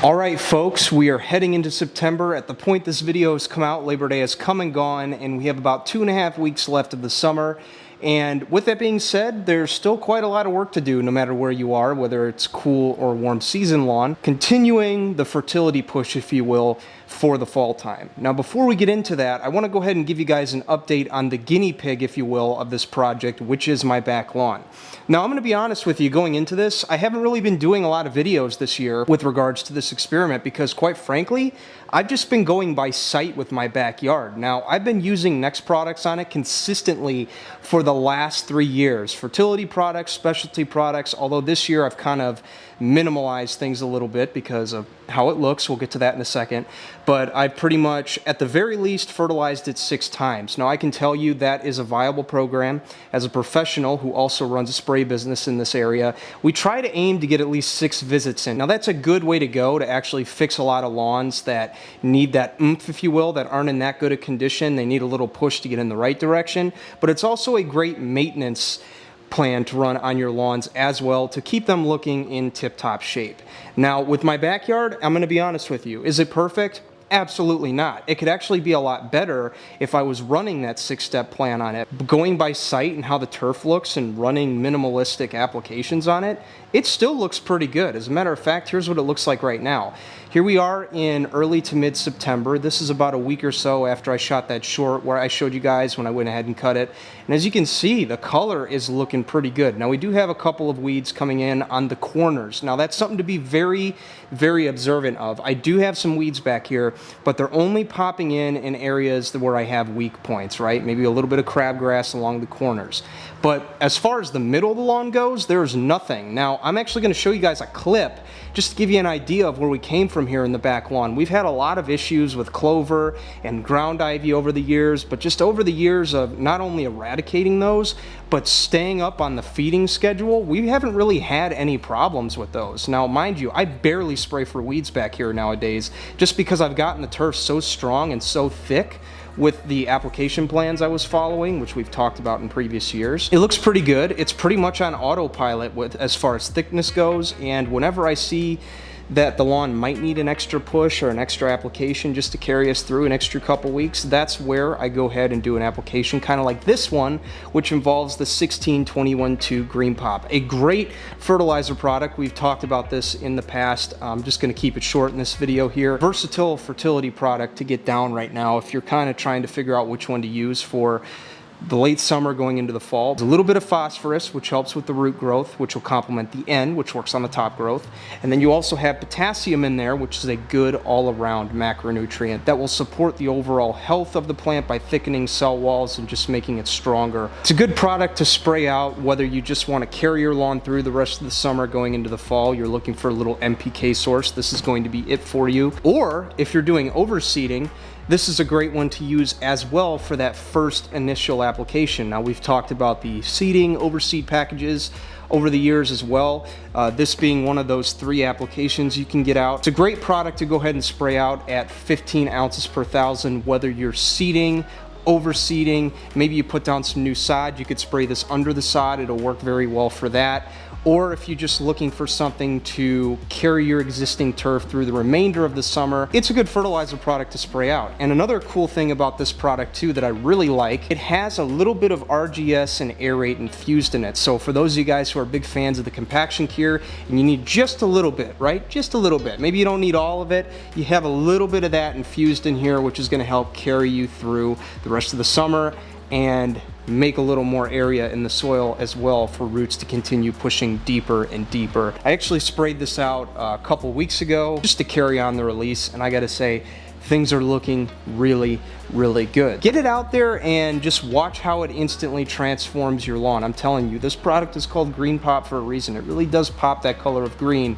All right, folks, we are heading into September. At the point this video has come out, Labor Day has come and gone, and we have about 2.5 weeks left of the summer. And with that being said, there's still quite a lot of work to do no matter where you are, whether it's cool or warm season lawn, continuing the fertility push, if you will, for the fall time. Now, before we get into that, I want to go ahead and give you guys an update on the guinea pig, if you will, of this project, which is my back lawn. Now, I'm going to be honest with you, going into this, I haven't really been doing a lot of videos this year with regards to this experiment because, quite frankly, I've just been going by sight with my backyard. Now, I've been using N-Ext products on it consistently for the last 3 years. Fertility products, specialty products, although this year I've kind of minimalized things a little bit because of how it looks. We'll get to that in a second. But I've pretty much, at the very least, fertilized it 6 times. Now, I can tell you that is a viable program. As a professional who also runs a spray business in this area, we try to aim to get at least 6 visits in. Now, that's a good way to go to actually fix a lot of lawns that need that oomph, if you will, that aren't in that good a condition. They need a little push to get in the right direction. But it's also a great maintenance plan to run on your lawns as well to keep them looking in tip-top shape. Now, with my backyard, I'm going to be honest with you. Is it perfect? Absolutely not. It could actually be a lot better if I was running that 6-step plan on it. Going by sight and how the turf looks and running minimalistic applications on it, it still looks pretty good. As a matter of fact, here's what it looks like right now. Here we are in early to mid-September. This is about a week or so after I shot that short where I showed you guys when I went ahead and cut it. And as you can see, the color is looking pretty good. Now, we do have a couple of weeds coming in on the corners. Now, that's something to be very, very observant of. I do have some weeds back here, but they're only popping in areas where I have weak points, right? Maybe a little bit of crabgrass along the corners. But as far as the middle of the lawn goes, there's nothing. Now, I'm actually going to show you guys a clip just to give you an idea of where we came from here in the back lawn. We've had a lot of issues with clover and ground ivy over the years, but just over the years of not only eradicating those, but staying up on the feeding schedule, we haven't really had any problems with those. Now, mind you, I barely spray for weeds back here nowadays just because I've gotten the turf so strong and so thick with the application plans I was following, which we've talked about in previous years. It looks pretty good. It's pretty much on autopilot with as far as thickness goes, and whenever I see that the lawn might need an extra push or an extra application just to carry us through an extra couple weeks, that's where I go ahead and do an application, kind of like this one, which involves the 16-21-2 Green Pop. A great fertilizer product. We've talked about this in the past. I'm just going to keep it short in this video here. Versatile fertility product to get down right now if you're kind of trying to figure out which one to use for the late summer going into the fall. There's a little bit of phosphorus, which helps with the root growth, which will complement the N, which works on the top growth. And then you also have potassium in there, which is a good all-around macronutrient that will support the overall health of the plant by thickening cell walls and just making it stronger. It's a good product to spray out, whether you just want to carry your lawn through the rest of the summer going into the fall, you're looking for a little NPK source, this is going to be it for you. Or if you're doing overseeding, this is a great one to use as well for that first initial application. Now, we've talked about the seeding, overseed packages over the years as well. This being one of those 3 applications you can get out. It's a great product to go ahead and spray out at 15 ounces per thousand, whether you're seeding, overseeding, maybe you put down some new sod, you could spray this under the sod, it'll work very well for that. Or if you're just looking for something to carry your existing turf through the remainder of the summer, it's a good fertilizer product to spray out. And another cool thing about this product too that I really like, it has a little bit of RGS and aerate infused in it. So for those of you guys who are big fans of the compaction cure and you need just a little bit, right? Just a little bit. Maybe you don't need all of it. You have a little bit of that infused in here, which is going to help carry you through the rest of the summer and make a little more area in the soil as well for roots to continue pushing deeper and deeper. I actually sprayed this out a couple weeks ago just to carry on the release, and I gotta say, things are looking really, really good. Get it out there and just watch how it instantly transforms your lawn. I'm telling you, this product is called Green Pop for a reason. It really does pop that color of green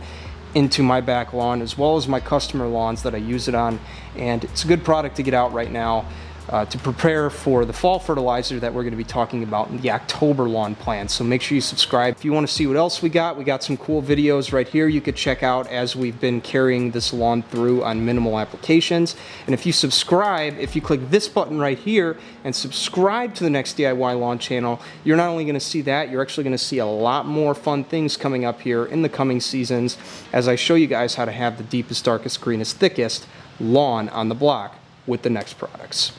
into my back lawn as well as my customer lawns that I use it on, and it's a good product to get out right now. to prepare for the fall fertilizer that we're going to be talking about in the October lawn plan. So make sure you subscribe. If you want to see what else we got some cool videos right here you could check out as we've been carrying this lawn through on minimal applications. And if you subscribe, if you click this button right here and subscribe to the Next DIY Lawn channel, you're not only going to see that, you're actually going to see a lot more fun things coming up here in the coming seasons as I show you guys how to have the deepest, darkest, greenest, thickest lawn on the block with the N-Ext products.